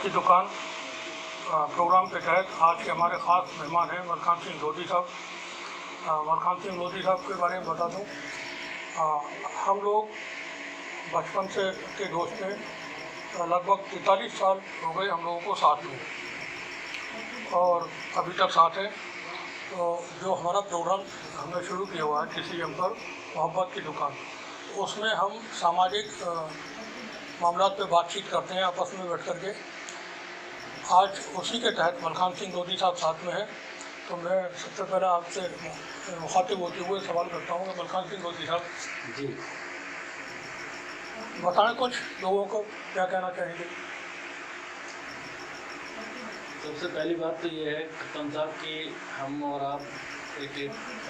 की दुकान प्रोग्राम के तहत आज के हमारे ख़ास मेहमान हैं मलखान सिंह लोधी साहब। मलखान सिंह लोधी साहब के बारे में बता दूं, हम लोग बचपन से के दोस्त हैं। लगभग 43 साल हो गए हम लोगों को साथ में और अभी तक साथ हैं। तो जो हमारा प्रोग्राम हमने शुरू किया हुआ है TCM पर मोहब्बत की दुकान, उसमें हम सामाजिक मामलों पे बातचीत करते हैं आपस में बैठ कर के। आज उसी के तहत मलखान सिंह लोधी साहब साथ में है। तो मैं सबसे पहले आपसे मुखातिब होते हुए सवाल करता हूँ कि मलखान सिंह लोधी साहब जी बताएं कुछ लोगों को क्या कहना चाहेंगे। सबसे पहली बात तो ये है कप्तान साहब कि हम और आप एक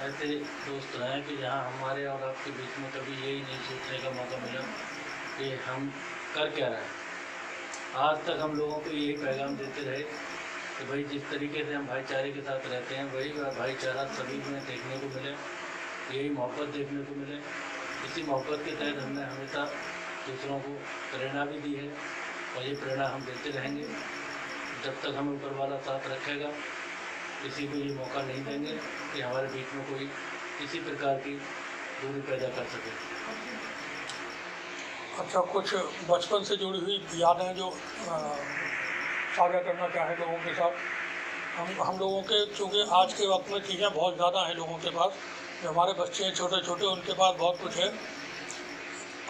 ऐसे दोस्त रहे कि जहाँ हमारे और आपके बीच में कभी यही नहीं सोचने का मौका मिला कि हम कर क्या रहे हैं। आज तक हम लोगों को यही पैगाम देते रहे कि भाई जिस तरीके से हम भाईचारे के साथ रहते हैं वही भाईचारा सभी में देखने को मिले, यही मोहब्बत देखने को मिले। इसी मोहब्बत के तहत हमने हमेशा दूसरों को प्रेरणा भी दी है और ये प्रेरणा हम देते रहेंगे जब तक हमें ऊपर वाला साथ रखेगा। किसी को ये मौका नहीं देंगे कि हमारे बीच में कोई किसी प्रकार की दूरी पैदा कर सके। अच्छा, कुछ बचपन से जुड़ी हुई यादें जो साझा करना चाहें लोगों के साथ। हम लोगों के चूँकि आज के वक्त में चीज़ें बहुत ज़्यादा हैं लोगों के पास, जो हमारे बच्चे हैं छोटे छोटे उनके पास बहुत कुछ है।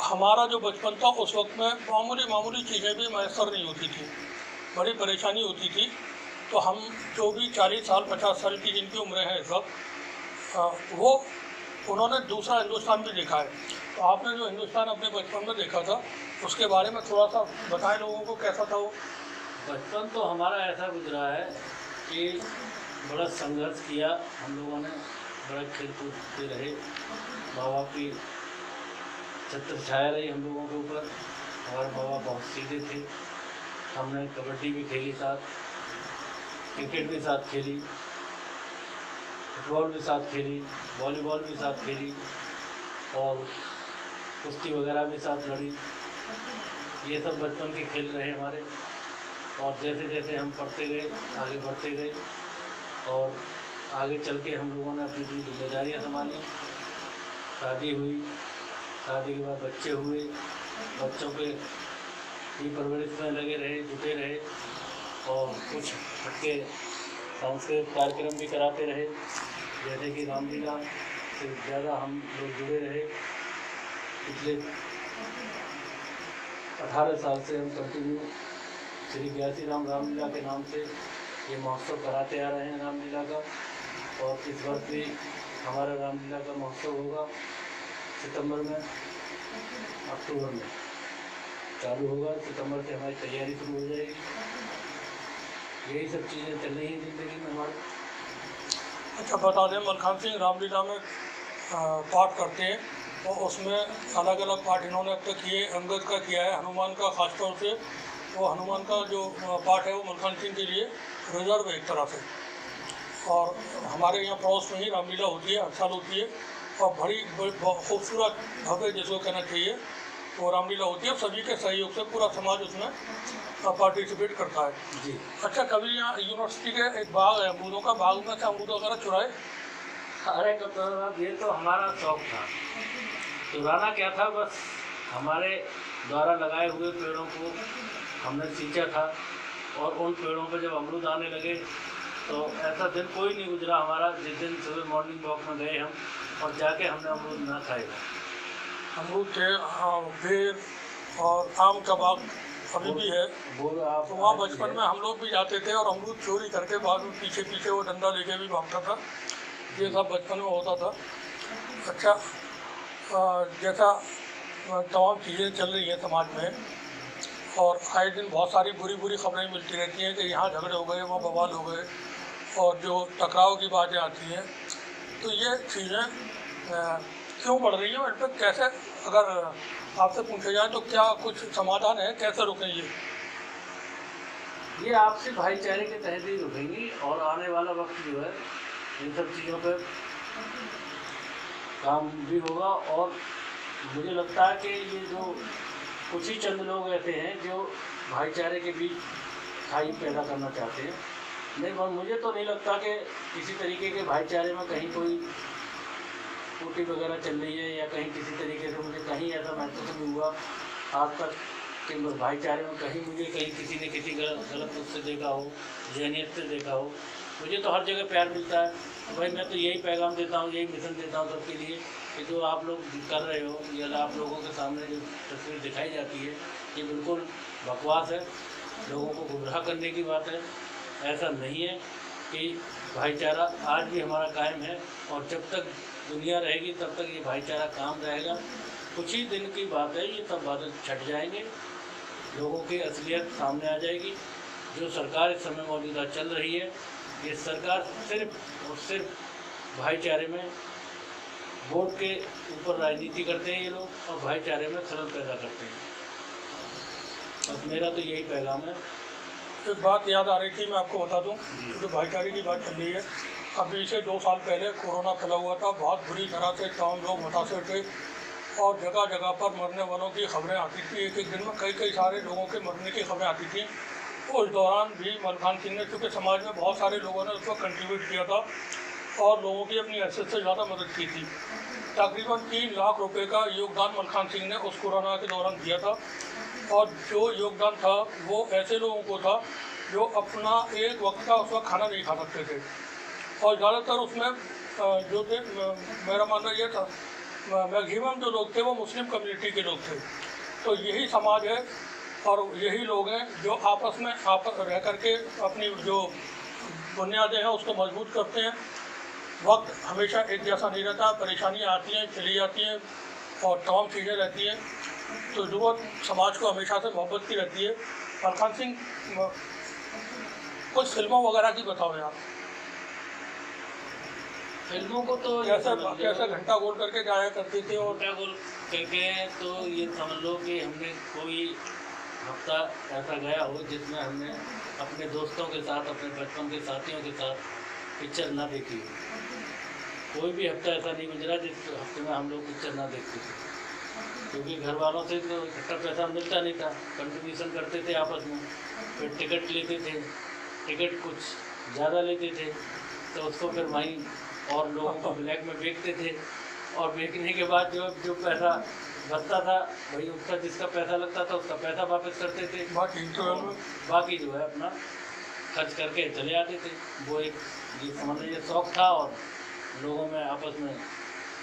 हमारा जो बचपन था उस वक्त में मामूली चीज़ें भी मैसर नहीं होती थी, बड़ी परेशानी होती थी। तो हम जो भी 40 साल 50 साल की जिनकी उम्रें हैं इस वक्त, वो उन्होंने दूसरा हिंदुस्तान भी देखा है। तो आपने जो हिंदुस्तान अपने बचपन में देखा था उसके बारे में थोड़ा सा बताएं लोगों को, कैसा था वो। बचपन तो हमारा ऐसा गुजरा है कि बड़ा संघर्ष किया हम लोगों ने, बड़ा खेल कूदते रहे, माँ बाप की छत्र छाया रही हम लोगों के ऊपर। हमारे माँ बाप बहुत सीधे थे। हमने कबड्डी भी खेली साथ, क्रिकेट भी साथ खेली, फुटबॉल भी साथ खेली, वॉलीबॉल भी साथ खेली और कुश्ती वगैरह भी साथ लड़ी। ये सब बचपन के खेल रहे हमारे। और जैसे जैसे हम पढ़ते गए, आगे बढ़ते गए और आगे चल के हम लोगों ने अपनी जिम्मेदारियाँ संभाली। शादी हुई, शादी के बाद बच्चे हुए, बच्चों के की परवरिश में लगे रहे, जुटे रहे और कुछ उसके सांस्कृतिक कार्यक्रम भी कराते रहे, जैसे कि रामलीला से ज़्यादा हम लोग जुड़े रहे। पिछले 18 साल से हम कंटिन्यू श्री ग्यासी राम रामलीला के नाम से ये महोत्सव कराते आ रहे हैं रामलीला का। और इस वर्ष भी हमारा रामलीला का महोत्सव होगा सितंबर में, अक्टूबर में चालू होगा। सितंबर से हमारी तैयारी शुरू हो जाएगी। यही सब चीज़ें चल रही हैं ज़िंदगी में हमारे। अच्छा, बता दें मलखान सिंह रामलीला में पाठ करते हैं तो उसमें अलग अलग पाठ इन्होंने अब तक किए। अंगद का किया है, हनुमान का खासतौर से। वो हनुमान का जो पाठ है वो मलखान सिंह के लिए रिजर्व है एक तरह से। और हमारे यहाँ पड़ोस में ही रामलीला होती है, हर साल होती है और बड़ी खूबसूरत भव्य जिसको कहना चाहिए वो रामलीला होती है। सभी के सहयोग से पूरा समाज उसमें पार्टिसिपेट करता है जी। अच्छा, कभी यहाँ यूनिवर्सिटी के एक बाग है अमरूदों का, बाग में से अमरूद वगैरह चुराए? अरे कप्तान, ये तो हमारा शौक था। चुराना क्या था, बस हमारे द्वारा लगाए हुए पेड़ों को हमने सींचा था और उन पेड़ों पर जब अमरूद आने लगे तो ऐसा दिन कोई नहीं गुजरा हमारा जिस दिन सुबह मॉर्निंग वॉक में गए हम और जाके हमने अमरूद ना खाए। अमरूद थे, बेर और आम का बाग अभी भी है। तो वहाँ बचपन में हम लोग भी जाते थे और अमरूद चोरी करके बाद में पीछे पीछे वो डंडा लेके भी भागता था। ये सब बचपन में होता था। अच्छा, जैसा तमाम चीज़ें चल रही हैं समाज में और आए दिन बहुत सारी बुरी खबरें मिलती रहती हैं कि यहाँ झगड़े हो गए, वहाँ बवाल हो गए और जो टकराव की बातें आती हैं। तो ये चीज़ें क्यों बढ़ रही हैं और इन पर कैसे, अगर आपसे पूछा जाए तो क्या कुछ समाधान है, कैसे रुकें ये आपसी भाईचारे के तहत ही रुकेंगी। और आने वाला वक्त जो है इन सब चीज़ों पर काम भी होगा। और मुझे लगता है कि ये जो कुछ ही चंद लोग ऐसे हैं जो भाईचारे के बीच खाई पैदा करना चाहते हैं। नहीं, मुझे तो नहीं लगता कि किसी तरीके के भाईचारे में कहीं कोई टूटी वगैरह चल रही है या कहीं किसी तरीके से मुझे कहीं ऐसा महसूस नहीं हुआ आज तक कि भाईचारे में कहीं मुझे कहीं किसी ने किसी गलत उससे देखा हो, जहनीत से देखा हो। मुझे तो हर जगह प्यार मिलता है। भाई मैं तो यही पैगाम देता हूँ, यही मिशन देता हूँ सबके लिए कि जो आप लोग कर रहे हो या आप लोगों के सामने जो तस्वीर दिखाई जाती है ये बिल्कुल बकवास है, लोगों को गुमराह करने की बात है। ऐसा नहीं है कि भाईचारा आज भी हमारा कायम है और जब तक दुनिया रहेगी तब तक ये भाईचारा काम रहेगा। कुछ ही दिन की बात है, ये सब बादल छट जाएंगे, लोगों की असलियत सामने आ जाएगी। जो सरकार इस समय मौजूदा चल रही है, ये सरकार सिर्फ और सिर्फ भाईचारे में वोट के ऊपर राजनीति करते हैं ये लोग और भाईचारे में खलल पैदा करते हैं। बस मेरा तो यही पैगाम है। एक बात याद आ रही थी, मैं आपको बता दूं, जो भाईचारे की बात चल रही है, अभी से 2 साल पहले कोरोना फैला हुआ था, बहुत बुरी तरह से तमाम लोग मुतासर थे और जगह जगह पर मरने वालों की खबरें आती थी। एक एक दिन में कई सारे लोगों के मरने की खबरें आती थी। उस दौरान भी मलखान सिंह ने, चूँकि समाज में बहुत सारे लोगों ने उसको कंट्रीब्यूट किया था और लोगों की अपनी हैसियत से ज़्यादा मदद की थी। तकरीबन 3 लाख रुपए का योगदान मलखान सिंह ने उस कोरोना के दौरान दिया था और जो योगदान था वो ऐसे लोगों को था जो अपना एक वक्त का उस वक्त खाना नहीं खा सकते थे और ज़्यादातर उसमें जो थे, मेरा मानना ये था, मैक्सिमम जो लोग थे वो मुस्लिम कम्युनिटी के लोग थे। तो यही समाज है और यही लोग हैं जो आपस में रह करके अपनी जो बुनियादें हैं उसको मजबूत करते हैं। वक्त हमेशा एक जैसा नहीं रहता, परेशानियाँ आती हैं, चली जाती हैं और तमाम चीज़ें रहती हैं। तो ज़रूरत समाज को हमेशा से मोहब्बत की रहती है। मलखान सिंह कुछ फिल्मों वगैरह की बताओ यार। फिल्मों को तो कैसे घंटा गोल करके जाया करते थे और घंटा गोल करके, तो ये समझ लो कि हमने कोई हफ्ता ऐसा गया हो जिसमें हमने अपने दोस्तों के साथ, अपने बचपन के साथियों के साथ पिक्चर ना देखी हो। कोई भी हफ्ता ऐसा नहीं गुजरा जिस हफ्ते में हम लोग पिक्चर ना देखते थे, क्योंकि घर वालों से तो इकट्ठा पैसा मिलता नहीं था, कंट्रीब्यूशन करते थे आपस में, फिर टिकट लेते थे, टिकट कुछ ज़्यादा लेते थे तो उसको फिर वहीं और लोगों को ब्लैक में बेचते थे और बेचने के बाद जो पैसा बचता था वही उसका, जिसका पैसा लगता था उसका पैसा वापस करते थे, बाकी जो है अपना खर्च करके चले आते थे। वो एक ये समझ लीजिए शौक़ था और लोगों में आपस में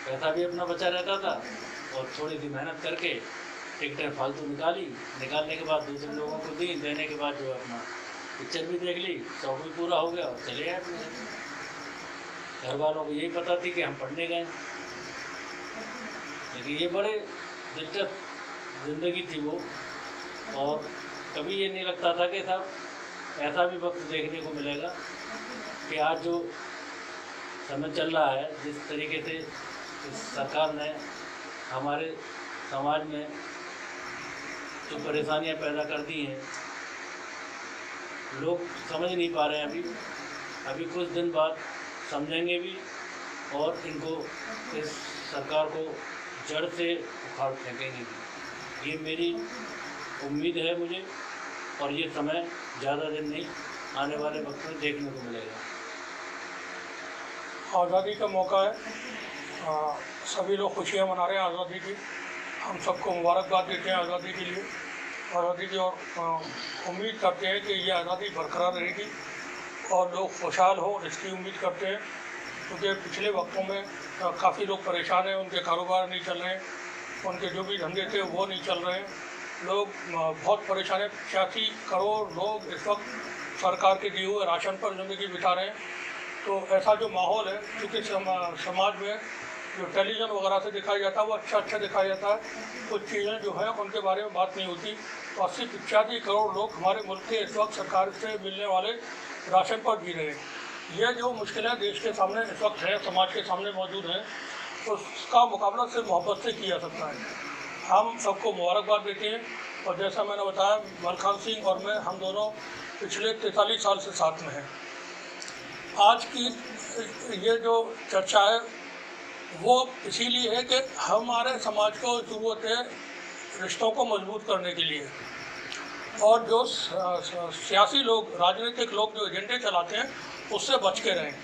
पैसा भी अपना बचा रहता था और थोड़ी सी मेहनत करके टिकटें फालतू निकालने के बाद दूसरे लोगों को दी, देने के बाद जो है अपना पिक्चर भी देख ली, शौक़ भी पूरा हो गया और चले आए अपने। घर वालों को यही पता थी कि हम पढ़ने गए, लेकिन ये बड़े दिलचस्प ज़िंदगी थी वो। और कभी ये नहीं लगता था कि साहब ऐसा भी वक्त देखने को मिलेगा कि आज जो समय चल रहा है, जिस तरीके से इस सरकार ने हमारे समाज में जो परेशानियां पैदा कर दी हैं, लोग समझ नहीं पा रहे हैं। अभी कुछ दिन बाद समझेंगे भी और इनको, इस सरकार को जड़ से उखाड़ फेंकेंगे भी। ये मेरी उम्मीद है मुझे, और ये समय ज़्यादा दिन नहीं, आने वाले वक्त में देखने को मिलेगा। आज़ादी का मौका है, सभी लोग खुशियाँ मना रहे हैं आज़ादी की। हम सबको मुबारकबाद देते हैं आज़ादी के लिए, आज़ादी की, और उम्मीद करते हैं कि ये आज़ादी बरकरार रहेगी और लोग खुशहाल हों, इसकी उम्मीद करते हैं। क्योंकि पिछले वक्तों में काफ़ी लोग परेशान हैं, उनके कारोबार नहीं चल रहे हैं, उनके जो भी धंधे थे वो नहीं चल रहे हैं, लोग बहुत परेशान हैं। 85 करोड़ लोग इस वक्त सरकार के दिए हुए राशन पर ज़िंदगी बिता रहे हैं। तो ऐसा जो माहौल है, क्योंकि समाज में जो टेलीविज़न वगैरह से दिखाया जाता है वो अच्छा दिखाया जाता है, कुछ चीज़ें जो हैं उनके बारे में बात नहीं होती। तो 80-85 करोड़ लोग हमारे मुल्क के इस वक्त सरकार से मिलने वाले राशन पर जी रहे हैं। ये जो मुश्किलें देश के सामने इस वक्त है, समाज के सामने मौजूद हैं, उसका मुकाबला सिर्फ मोहब्बत से किया जा सकता है। हम सबको मुबारकबाद देते हैं और जैसा मैंने बताया, मलखान सिंह और मैं, हम दोनों पिछले 43 साल से साथ में हैं। आज की ये जो चर्चा है वो इसीलिए है कि हमारे समाज को ज़रूरत है रिश्तों को मजबूत करने के लिए। और जो सियासी लोग, राजनीतिक लोग जो एजेंडे चलाते हैं उससे बच के रहें।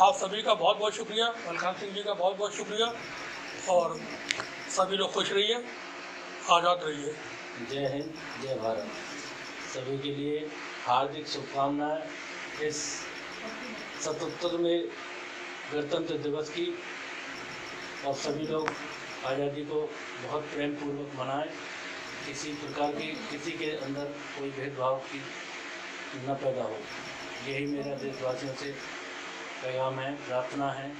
आप सभी का बहुत बहुत शुक्रिया, मलखान सिंह जी का बहुत बहुत शुक्रिया, और सभी लोग खुश रहिए, आज़ाद रहिए। जय हिंद, जय भारत। सभी के लिए हार्दिक शुभकामनाएं इस 77वें गणतंत्र दिवस की, और सभी लोग आज़ादी को बहुत प्रेम पूर्वक मनाएं। किसी प्रकार की किसी के अंदर कोई भेदभाव की न पैदा हो, यही मेरा देशवासियों से पैगाम है, प्रार्थना है।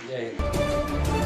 जय हिंद।